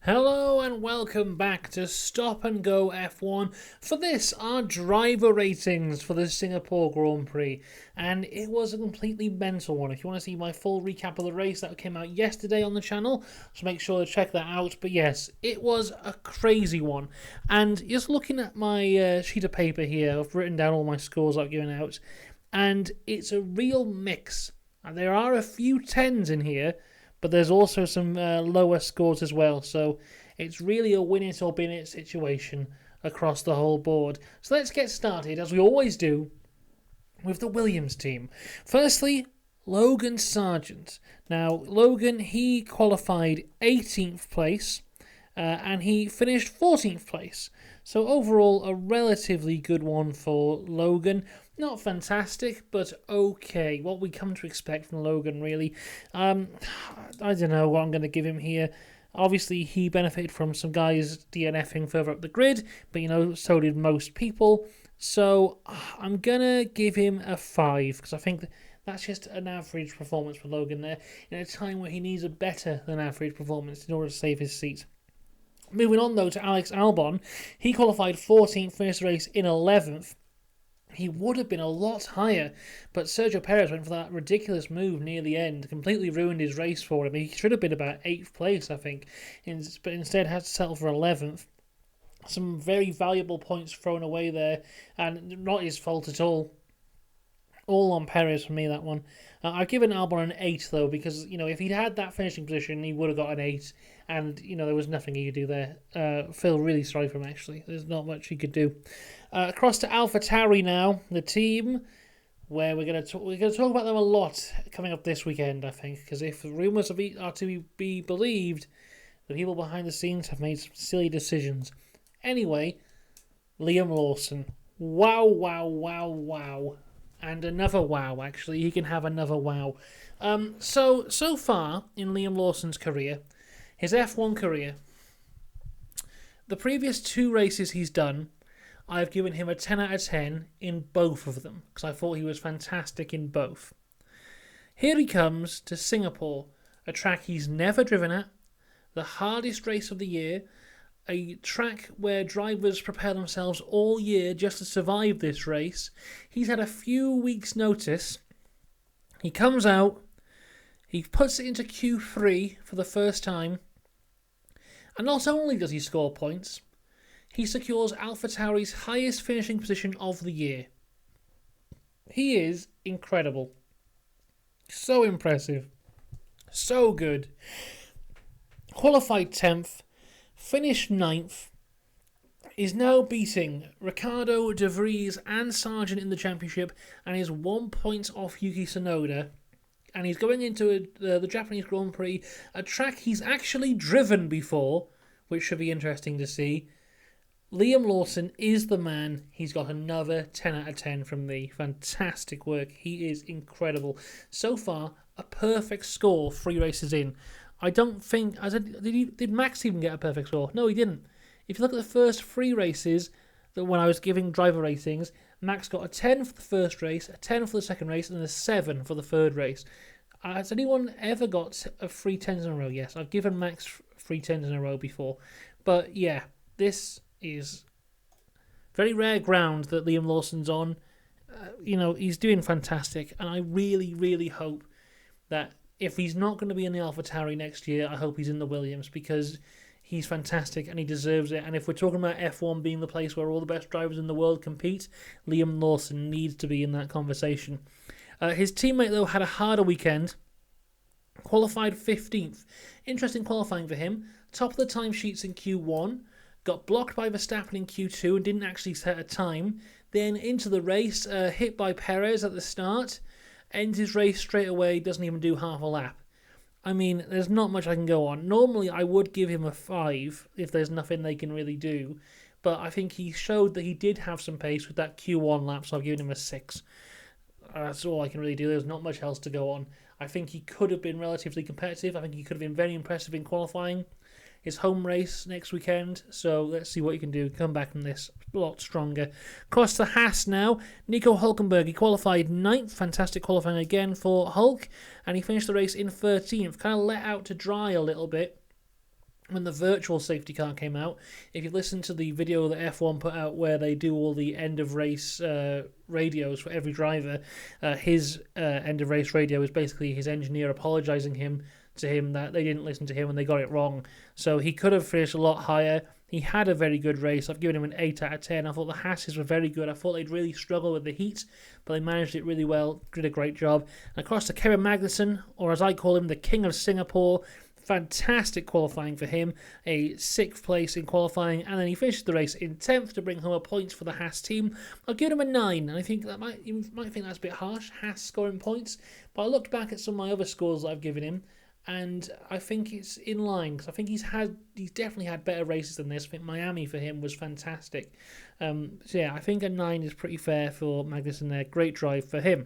Hello and welcome back to Stop and Go F1. For this, our driver ratings for the Singapore Grand Prix. And it was a completely mental one. If you want to see my full recap of the race, that came out yesterday on the channel. So make sure to check that out. But yes, it was a crazy one. And just looking at my sheet of paper here, I've written down all my scores I've given out. And it's a real mix. And there are a few 10s in here, but there's also some lower scores as well. So it's really a win it or bin it situation across the whole board. So let's get started, as we always do, with the Williams team. Firstly, Logan Sargent. Now, Logan, he qualified 18th place, and he finished 14th place. So overall, a relatively good one for Logan. Not fantastic, but okay. What we come to expect from Logan, really. I don't know what I'm going to give him here. Obviously, he benefited from some guys DNFing further up the grid, but, so did most people. So I'm going to give him a 5, because I think that's just an average performance for Logan there, in a time where he needs a better than average performance in order to save his seat. Moving on, though, to Alex Albon. He qualified 14th, finished the race in 11th. He would have been a lot higher, but Sergio Perez went for that ridiculous move near the end, completely ruined his race for him. He should have been about 8th place, I think, but instead had to settle for 11th. Some very valuable points thrown away there, and not his fault at all. All on Perez for me, that one. I've given Albon an 8, though, because, if he'd had that finishing position, he would have got an 8, and, there was nothing he could do there. Feel really sorry for him, actually. There's not much he could do. Across to AlphaTauri now, the team, where we're going to talk about them a lot coming up this weekend, I think, because if the rumours are to be believed, the people behind the scenes have made some silly decisions. Anyway, Liam Lawson. Wow, wow, wow, wow. And another wow, actually. He can have another wow. So far in Liam Lawson's career, his F1 career, the previous 2 races he's done, I've given him a 10 out of 10 in both of them, because I thought he was fantastic in both. Here he comes to Singapore, a track he's never driven at, the hardest race of the year, a track where drivers prepare themselves all year just to survive this race. He's had a few weeks' notice. He comes out, he puts it into Q3 for the first time, and not only does he score points, he secures AlphaTauri's highest finishing position of the year. He is incredible. So impressive. So good. Qualified 10th, finished 9th, is now beating Ricciardo, De Vries and Sargent in the championship, and is 1 point off Yuki Tsunoda. And he's going into the Japanese Grand Prix, a track he's actually driven before, which should be interesting to see. Liam Lawson is the man. He's got another 10 out of 10 from me. Fantastic work. He is incredible. So far, a perfect score 3 races in. I don't think... Did Max even get a perfect score? No, he didn't. If you look at the first 3 races, when I was giving driver ratings, Max got a 10 for the first race, a 10 for the second race, and a 7 for the third race. Has anyone ever got a 3 10s in a row? Yes, I've given Max 3 10s in a row before. But yeah, this is very rare ground that Liam Lawson's on. He's doing fantastic, and I really, really hope that if he's not going to be in the AlphaTauri next year, I hope he's in the Williams, because he's fantastic and he deserves it. And if we're talking about F1 being the place where all the best drivers in the world compete, Liam Lawson needs to be in that conversation. His teammate, though, had a harder weekend. Qualified 15th. Interesting qualifying for him. Top of the timesheets in Q1. Got blocked by Verstappen in Q2 and didn't actually set a time. Then into the race, hit by Perez at the start. Ends his race straight away, doesn't even do half a lap. I mean, there's not much I can go on. Normally, I would give him a 5 if there's nothing they can really do. But I think he showed that he did have some pace with that Q1 lap, so I've given him a 6. That's all I can really do. There's not much else to go on. I think he could have been relatively competitive. I think he could have been very impressive in qualifying. His home race next weekend, so let's see what he can do. Come back from this a lot stronger. Across to Haas now. Nico Hülkenberg, he qualified 9th. Fantastic qualifying again for Hulk. And he finished the race in 13th. Kind of let out to dry a little bit. when the virtual safety car came out. If you listen to the video that F1 put out where they do all the end of race radios for every driver, his end of race radio is basically his engineer apologizing to him that they didn't listen to him and they got it wrong. So he could have finished a lot higher. He had a very good race. I've given him an 8 out of 10. I thought the Hasses were very good. I thought they'd really struggle with the heat, but they managed it really well, did a great job. And across to Kevin Magnussen, or as I call him, the King of Singapore. Fantastic qualifying for him, a 6th place in qualifying, and then he finished the race in 10th to bring home a point for the Haas team. I'll give him a 9, and I think that you might think that's a bit harsh, Haas scoring points, but I looked back at some of my other scores that I've given him, and I think it's in line, because I think he's definitely had better races than this. I think Miami for him was fantastic. So yeah, I think a 9 is pretty fair for Magnussen there. Great drive for him.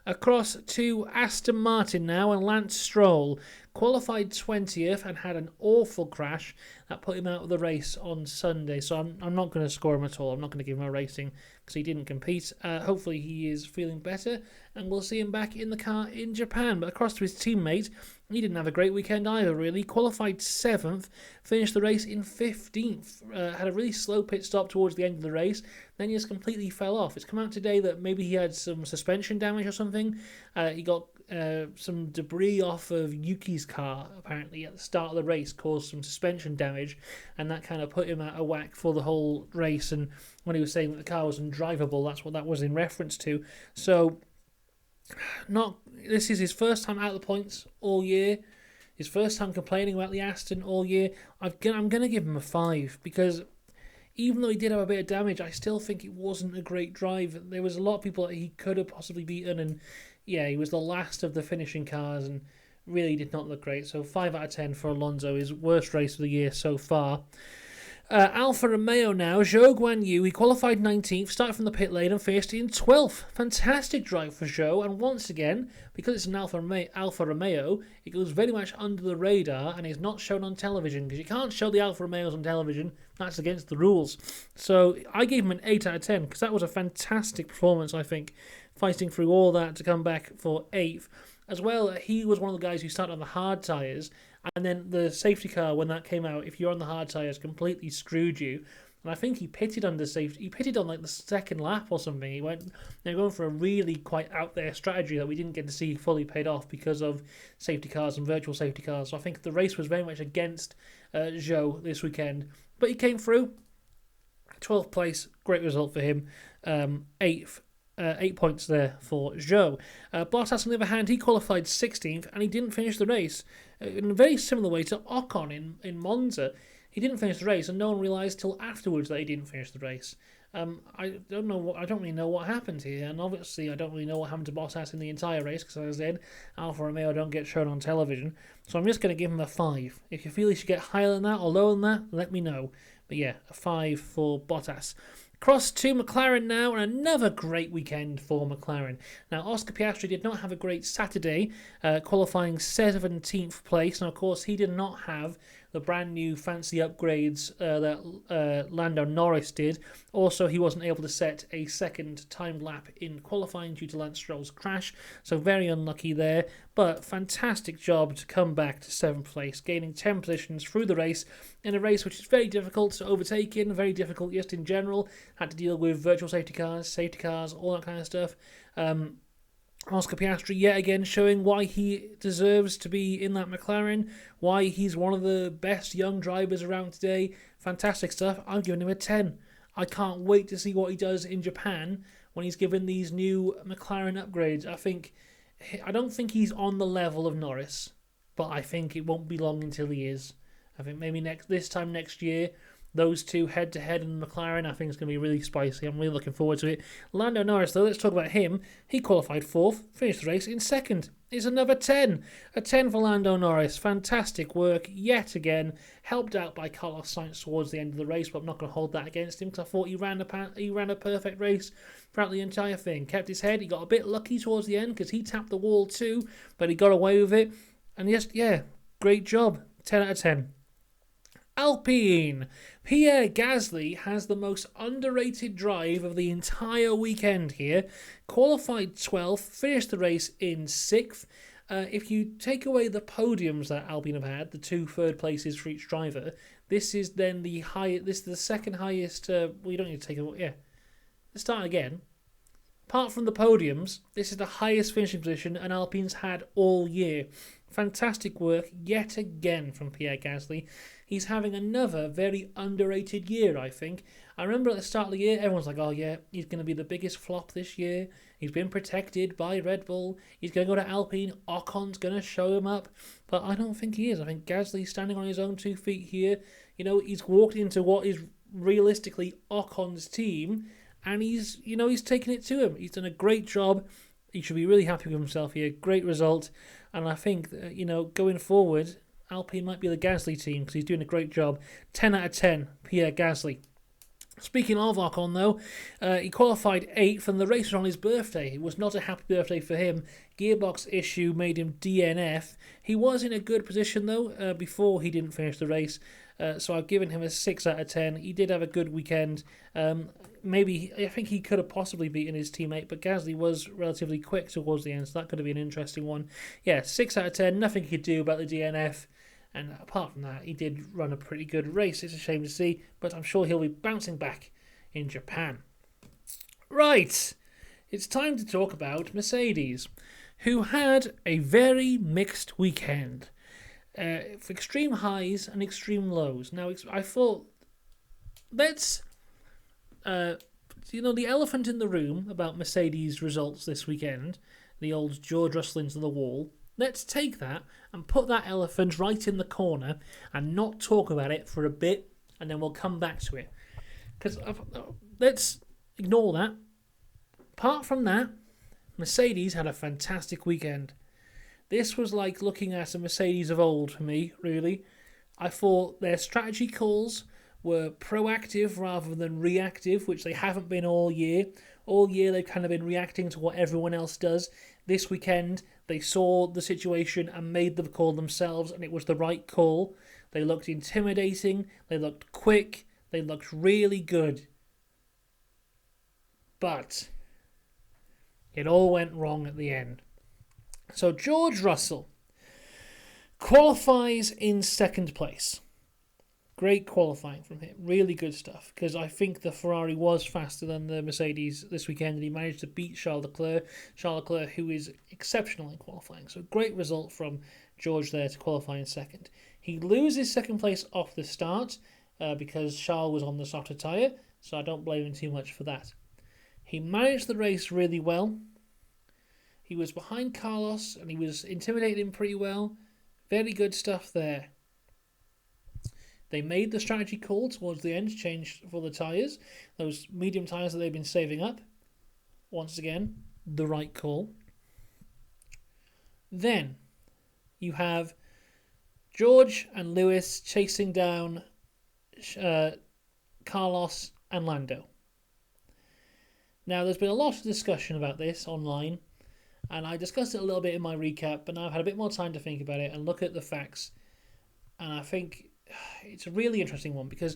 Across to Aston Martin now, and Lance Stroll qualified 20th and had an awful crash that put him out of the race on Sunday. So I'm not going to score him at all. I'm not going to give him a rating because he didn't compete. Hopefully he is feeling better and we'll see him back in the car in Japan. But across to his teammate, he didn't have a great weekend either, really. Qualified 7th, finished the race in 15th. Had a really slow pit stop towards the end of the race, then he just completely fell off. It's come out today that maybe he had some suspension damage or something. He got some debris off of Yuki's car, apparently, at the start of the race, caused some suspension damage, and that kind of put him out of whack for the whole race. And when he was saying that the car was undrivable, that's what that was in reference to. So, this is his first time out of the points all year. His first time complaining about the Aston all year. I'm going to give him a 5 because even though he did have a bit of damage, I still think it wasn't a great drive. There was a lot of people that he could have possibly beaten, and yeah, he was the last of the finishing cars and really did not look great. So 5 out of 10 for Alonso, his worst race of the year so far. Alfa Romeo now, Zhou Guanyu, he qualified 19th, started from the pit lane and finished in 12th. Fantastic drive for Zhou, and once again, because it's an Alfa Romeo, it goes very much under the radar and is not shown on television, because you can't show the Alfa Romeos on television, that's against the rules. So I gave him an 8 out of 10, because that was a fantastic performance, I think, fighting through all that to come back for 8th. As well, he was one of the guys who started on the hard tyres, and then the safety car, when that came out, if you're on the hard tyres, completely screwed you. And I think he pitted under safety. He pitted on like the second lap or something. He went, they're going for a really quite out there strategy that we didn't get to see fully paid off because of safety cars and virtual safety cars. So I think the race was very much against Zhou this weekend. But he came through. 12th place, great result for him. 8th. 8 points there for Zhou. Bottas, on the other hand, he qualified 16th and he didn't finish the race. In a very similar way to Ocon in Monza. He didn't finish the race and no one realised till afterwards that he didn't finish the race. I don't really know what happened here, and obviously I don't really know what happened to Bottas in the entire race because, as I said, Alfa Romeo don't get shown on television. So I'm just going to give him a 5. If you feel he should get higher than that or lower than that, let me know. But yeah, a 5 for Bottas. Cross to McLaren now, and another great weekend for McLaren. Now, Oscar Piastri did not have a great Saturday, qualifying 17th place. Now, of course, he did not have the brand new fancy upgrades that Lando Norris did. Also, he wasn't able to set a second timed lap in qualifying due to Lance Stroll's crash, so very unlucky there. But fantastic job to come back to 7th place, gaining 10 positions through the race, in a race which is very difficult to overtake in, very difficult just in general. Had to deal with virtual safety cars, all that kind of stuff. Oscar Piastri yet again showing why he deserves to be in that McLaren, why he's one of the best young drivers around today. Fantastic stuff. I'm giving him a 10. I can't wait to see what he does in Japan when he's given these new McLaren upgrades. I don't think he's on the level of Norris, but I think it won't be long until he is. I think maybe this time next year, those two head-to-head in McLaren, I think it's going to be really spicy. I'm really looking forward to it. Lando Norris, though, let's talk about him. He qualified 4th, finished the race in 2nd. It's another 10. A 10 for Lando Norris. Fantastic work yet again. Helped out by Carlos Sainz towards the end of the race, but I'm not going to hold that against him because I thought he ran a perfect race throughout the entire thing. Kept his head. He got a bit lucky towards the end because he tapped the wall too, but he got away with it. And great job. 10 out of 10. Alpine. Pierre Gasly has the most underrated drive of the entire weekend here. Qualified 12th, finished the race in 6th. If you take away the podiums that Alpine have had, the 2 third places for each driver, this is then the high. This is the second highest. Well, you don't need to take it. Yeah, let's start again. Apart from the podiums, this is the highest finishing position an Alpine's had all year. Fantastic work yet again from Pierre Gasly. He's having another very underrated year, I think. I remember at the start of the year, everyone's like, oh yeah, he's going to be the biggest flop this year. He's been protected by Red Bull. He's going to go to Alpine. Ocon's going to show him up. But I don't think he is. I think Gasly's standing on his own 2 feet here. You know, he's walked into what is realistically Ocon's team. And he's taken it to him. He's done a great job. He should be really happy with himself here. Great result. And I think, going forward, Alpine might be the Gasly team because he's doing a great job. 10 out of 10, Pierre Gasly. Speaking of Ocon, though, he qualified 8th and the race was on his birthday. It was not a happy birthday for him. Gearbox issue made him DNF. He was in a good position, though, before he didn't finish the race. So I've given him a 6 out of 10. He did have a good weekend. I think he could have possibly beaten his teammate, but Gasly was relatively quick towards the end, so that could have been an interesting one. Yeah, 6 out of 10. Nothing he could do about the DNF. And apart from that, he did run a pretty good race. It's a shame to see, but I'm sure he'll be bouncing back in Japan. Right, it's time to talk about Mercedes, who had a very mixed weekend. For extreme highs and extreme lows. Now, I thought, let's, the elephant in the room about Mercedes' results this weekend, the old George Russell into the wall, let's take that and put that elephant right in the corner and not talk about it for a bit, and then we'll come back to it. Because let's ignore that. Apart from that, Mercedes had a fantastic weekend. This was like looking at a Mercedes of old for me, really. I thought their strategy calls were proactive rather than reactive, which they haven't been all year. All year they've kind of been reacting to what everyone else does. This weekend they saw the situation and made the call themselves, and it was the right call. They looked intimidating, they looked quick, they looked really good. But it all went wrong at the end. So George Russell qualifies in 2nd place. Great qualifying from him. Really good stuff. Because I think the Ferrari was faster than the Mercedes this weekend, and he managed to beat Charles Leclerc. Charles Leclerc, who is exceptional in qualifying. So great result from George there to qualify in 2nd. He loses 2nd place off the start because Charles was on the softer tyre. So I don't blame him too much for that. He managed the race really well. He was behind Carlos and he was intimidating him pretty well. Very good stuff there. They made the strategy call towards the end, changed for the tyres. Those medium tyres that they've been saving up. Once again, the right call. Then you have George and Lewis chasing down Carlos and Lando. Now, there's been a lot of discussion about this online. And I discussed it a little bit in my recap, but now I've had a bit more time to think about it and look at the facts. And I think it's a really interesting one because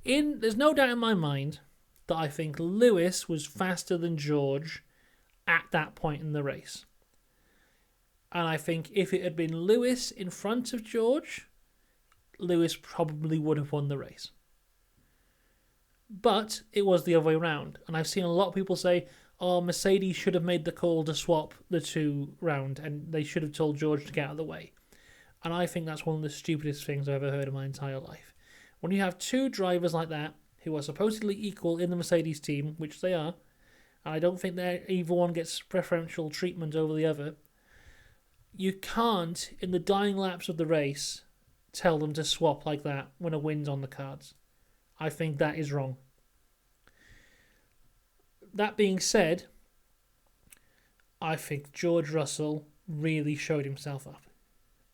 there's no doubt in my mind that I think Lewis was faster than George at that point in the race. And I think if it had been Lewis in front of George, Lewis probably would have won the race. But it was the other way around. And I've seen a lot of people say, oh, Mercedes should have made the call to swap the 2 round and they should have told George to get out of the way. And I think that's one of the stupidest things I've ever heard in my entire life. When you have 2 drivers like that who are supposedly equal in the Mercedes team, which they are, and I don't think that either one gets preferential treatment over the other, you can't, in the dying laps of the race, tell them to swap like that when a win's on the cards. I think that is wrong. That being said, I think George Russell really showed himself up.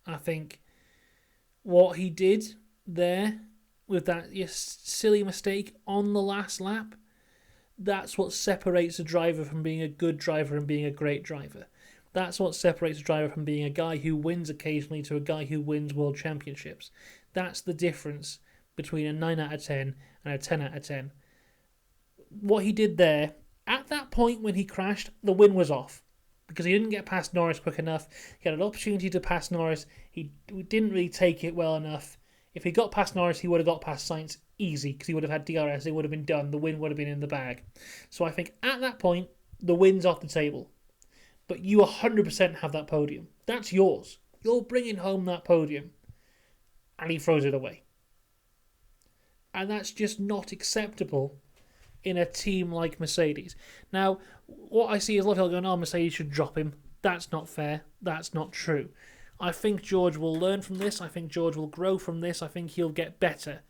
I think what he did there with that silly mistake on the last lap, that's what separates a driver from being a good driver and being a great driver. That's what separates a driver from being a guy who wins occasionally to a guy who wins world championships. That's the difference between a 9 out of 10 and a 10 out of 10. What he did there, at that point when he crashed, the win was off. because he didn't get past Norris quick enough. He had an opportunity to pass Norris. He didn't really take it well enough. If he got past Norris, he would have got past Sainz easy because he would have had DRS. It would have been done. The win would have been in the bag. So I think at that point, the win's off the table. But you 100% have that podium. That's yours. You're bringing home that podium. And he throws it away. And that's just not acceptable in a team like Mercedes. Now, what I see is a lot of people going, oh, Mercedes should drop him. That's not fair. That's not true. I think George will learn from this. I think George will grow from this. I think he'll get better.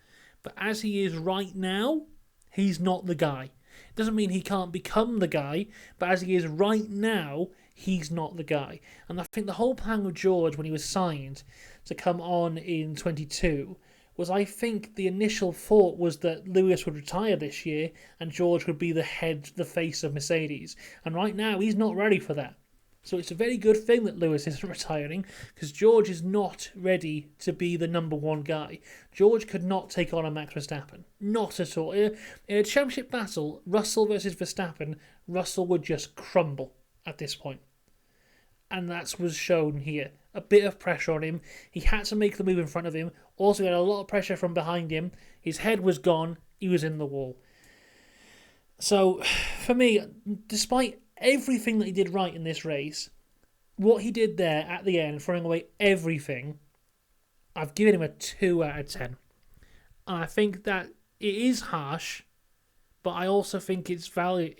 But as he is right now, he's not the guy. It doesn't mean he can't become the guy, but as he is right now, he's not the guy. And I think the whole plan with George when he was signed to come on in 22 was, I think the initial thought was that Lewis would retire this year and George would be the face of Mercedes. And right now, he's not ready for that. So it's a very good thing that Lewis isn't retiring, because George is not ready to be the number one guy. George could not take on a Max Verstappen. Not at all. In a championship battle, Russell versus Verstappen, Russell would just crumble at this point. And that was shown here. A bit of pressure on him. He had to make the move in front of him. Also, he had a lot of pressure from behind him. His head was gone. He was in the wall. So, for me, despite everything that he did right in this race, what he did there at the end, throwing away everything, I've given him a 2 out of 10. And I think that it is harsh, but I also think it's valid.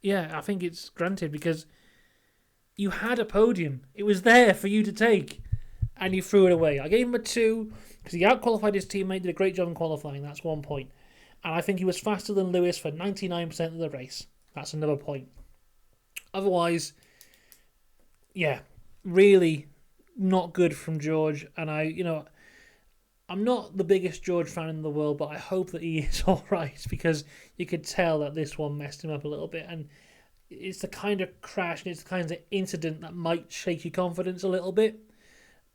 I think it's granted, because you had a podium. It was there for you to take, and you threw it away. I gave him a 2 because he outqualified his teammate, did a great job in qualifying. That's 1 point. And I think he was faster than Lewis for 99% of the race. That's another point. Otherwise, really not good from George. And I'm not the biggest George fan in the world, but I hope that he is all right, because you could tell that this one messed him up a little bit. And it's the kind of crash and it's the kind of incident that might shake your confidence a little bit.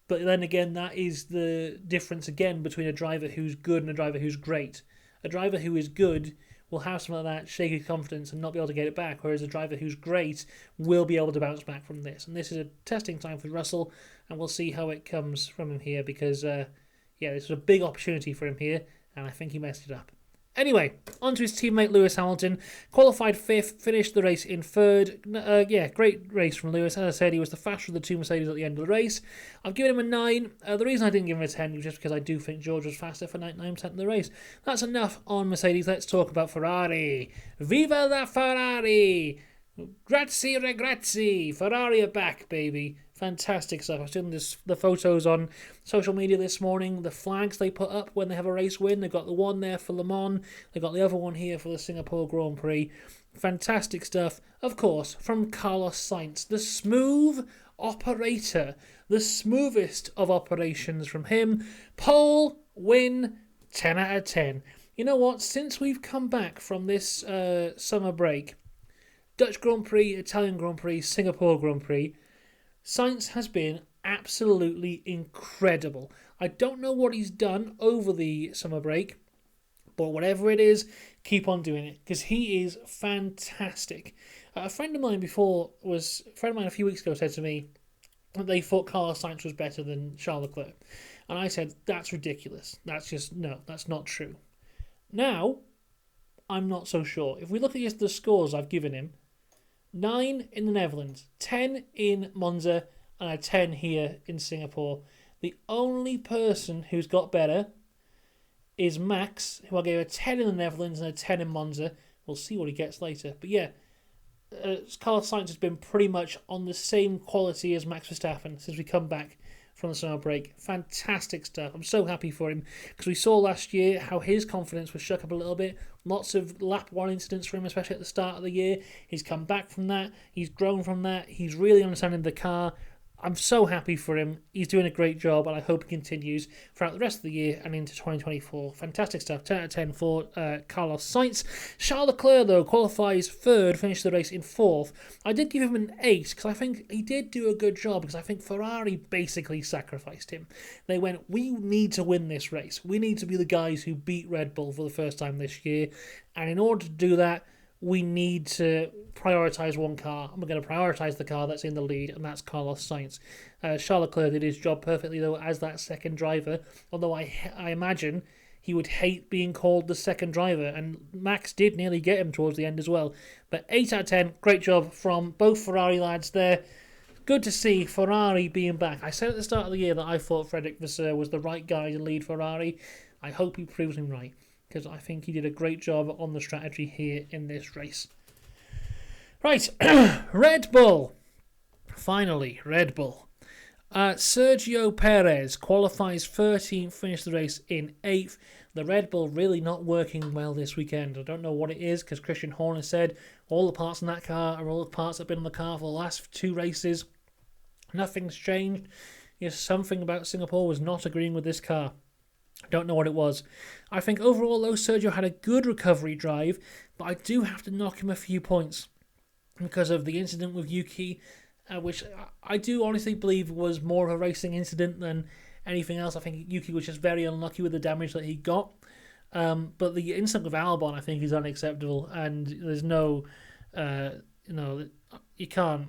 But then again, that is the difference again between a driver who's good and a driver who's great. A driver who is good will have some of that shaky confidence and not be able to get it back, whereas a driver who's great will be able to bounce back from this. And this is a testing time for Russell, and we'll see how it comes from him here, because this was a big opportunity for him here, and I think he messed it up. Anyway, on to his teammate Lewis Hamilton. Qualified 5th, finished the race in 3rd. Great race from Lewis. As I said, he was the faster of the two Mercedes at the end of the race. I've given him a 9. The reason I didn't give him a 10 was just because I do think George was faster for 99% of the race. That's enough on Mercedes. Let's talk about Ferrari. Viva la Ferrari! Grazie ragazzi! Ferrari are back, baby. Fantastic stuff. I was doing the photos on social media this morning. The flags they put up when they have a race win. They've got the one there for Le Mans. They've got the other one here for the Singapore Grand Prix. Fantastic stuff. Of course, from Carlos Sainz, the smooth operator. The smoothest of operations from him. Pole, win, 10 out of 10. You know what? Since we've come back from this summer break, Dutch Grand Prix, Italian Grand Prix, Singapore Grand Prix, Sainz has been absolutely incredible. I don't know what he's done over the summer break, but whatever it is, keep on doing it, because he is fantastic. A friend of mine a few weeks ago said to me that they thought Carlos Sainz was better than Charles Leclerc. And I said, that's ridiculous. That's not true. Now, I'm not so sure. If we look at the scores I've given him, 9 in the Netherlands, 10 in Monza, and a 10 here in Singapore. The only person who's got better is Max, who I gave a 10 in the Netherlands and a 10 in Monza. We'll see what he gets later. But Carlos Sainz has been pretty much on the same quality as Max Verstappen since we come back from the summer break. Fantastic stuff. I'm so happy for him, because we saw last year how his confidence was shook up a little bit. Lots of lap 1 incidents for him, especially at the start of the year. He's come back from that. He's grown from that. He's really understanding the car. I'm so happy for him. He's doing a great job, and I hope he continues throughout the rest of the year and into 2024. Fantastic stuff. 10 out of 10 for Carlos Sainz. Charles Leclerc, though, qualifies 3rd, finished the race in 4th. I did give him an 8, because I think he did do a good job, because I think Ferrari basically sacrificed him. They went, we need to win this race. We need to be the guys who beat Red Bull for the first time this year. And in order to do that, we need to prioritise one car, and we're going to prioritise the car that's in the lead, and that's Carlos Sainz. Charles Leclerc did his job perfectly, though, as that second driver, although I imagine he would hate being called the second driver, and Max did nearly get him towards the end as well. But 8 out of 10, great job from both Ferrari lads there. Good to see Ferrari being back. I said at the start of the year that I thought Frederic Vasseur was the right guy to lead Ferrari. I hope he proves him right, because I think he did a great job on the strategy here in this race. Right, Red Bull. Finally, Red Bull. Sergio Perez qualifies 13th, finished the race in 8th. The Red Bull really not working well this weekend. I don't know what it is, because Christian Horner said all the parts in that car are all the parts that have been on the car for the last 2 races. Nothing's changed. Yes, something about Singapore was not agreeing with this car. I don't know what it was. I think overall, though, Sergio had a good recovery drive, but I do have to knock him a few points because of the incident with Yuki, which I do honestly believe was more of a racing incident than anything else. I think Yuki was just very unlucky with the damage that he got. But the incident with Albon, I think, is unacceptable, and there's no, you can't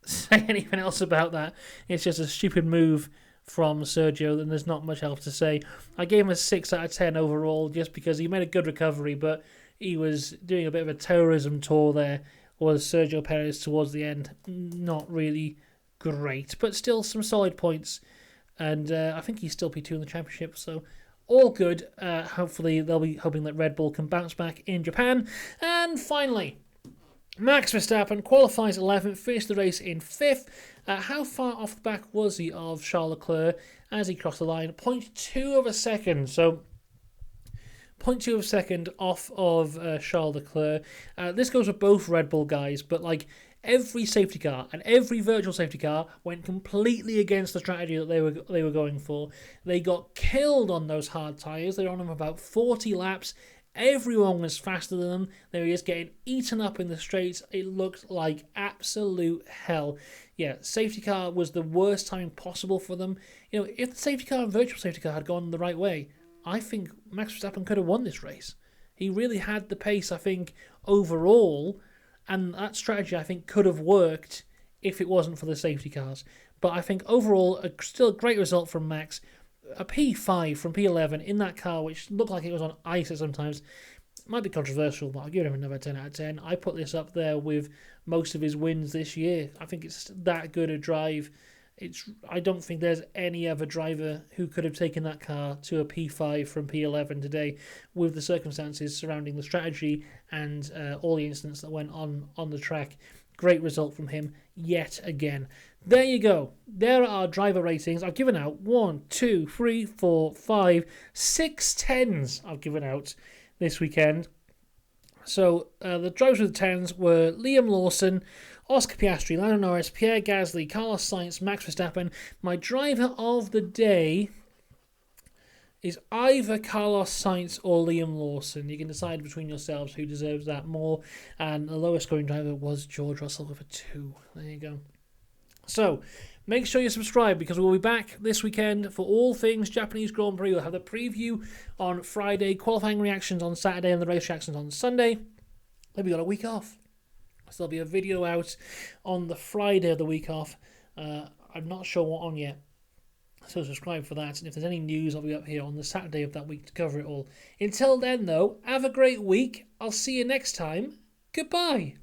say anything else about that. It's just a stupid move from Sergio, and there's not much else to say. I gave him a 6 out of 10 overall, just because he made a good recovery, but he was doing a bit of a terrorism tour there, was Sergio Perez towards the end. Not really great, but still some solid points, and I think he's still P2 in the championship, so all good. Hopefully they'll be hoping that Red Bull can bounce back in Japan. And finally, Max Verstappen qualifies 11th, finished the race in 5th. How far off the back was he of Charles Leclerc as he crossed the line? 0.2 of a second. So 0.2 of a second off of Charles Leclerc. This goes with both Red Bull guys, but like every safety car and every virtual safety car went completely against the strategy that they were going for. They got killed on those hard tyres. They were on them about 40 laps. Everyone was faster than them. They were just getting eaten up in the straights. It looked like absolute hell. Yeah, safety car was the worst timing possible for them. You know, if the safety car and virtual safety car had gone the right way, I think Max Verstappen could have won this race. He really had the pace, I think, overall, and that strategy, I think, could have worked if it wasn't for the safety cars. But I think overall, still a great result from Max. A P5 from P11 in that car, which looked like it was on ice at sometimes. Might be controversial, but I'll give him another 10 out of 10. I put this up there with most of his wins this year. I think it's that good a drive. I don't think there's any other driver who could have taken that car to a P5 from P11 today with the circumstances surrounding the strategy and all the incidents that went on the track. Great result from him yet again. There you go. There are our driver ratings. I've given out 1, 2, 3, 4, 5, 6 10s I've given out this weekend. So the drivers with the 10s were Liam Lawson, Oscar Piastri, Lando Norris, Pierre Gasly, Carlos Sainz, Max Verstappen. My driver of the day is either Carlos Sainz or Liam Lawson. You can decide between yourselves who deserves that more. And the lowest scoring driver was George Russell with a 2. There you go. So, make sure you subscribe, because we'll be back this weekend for all things Japanese Grand Prix. We'll have the preview on Friday, qualifying reactions on Saturday, and the race reactions on Sunday. Then we got a week off. So there'll be a video out on the Friday of the week off. I'm not sure what on yet. So subscribe for that. And if there's any news, I'll be up here on the Saturday of that week to cover it all. Until then, though, have a great week. I'll see you next time. Goodbye.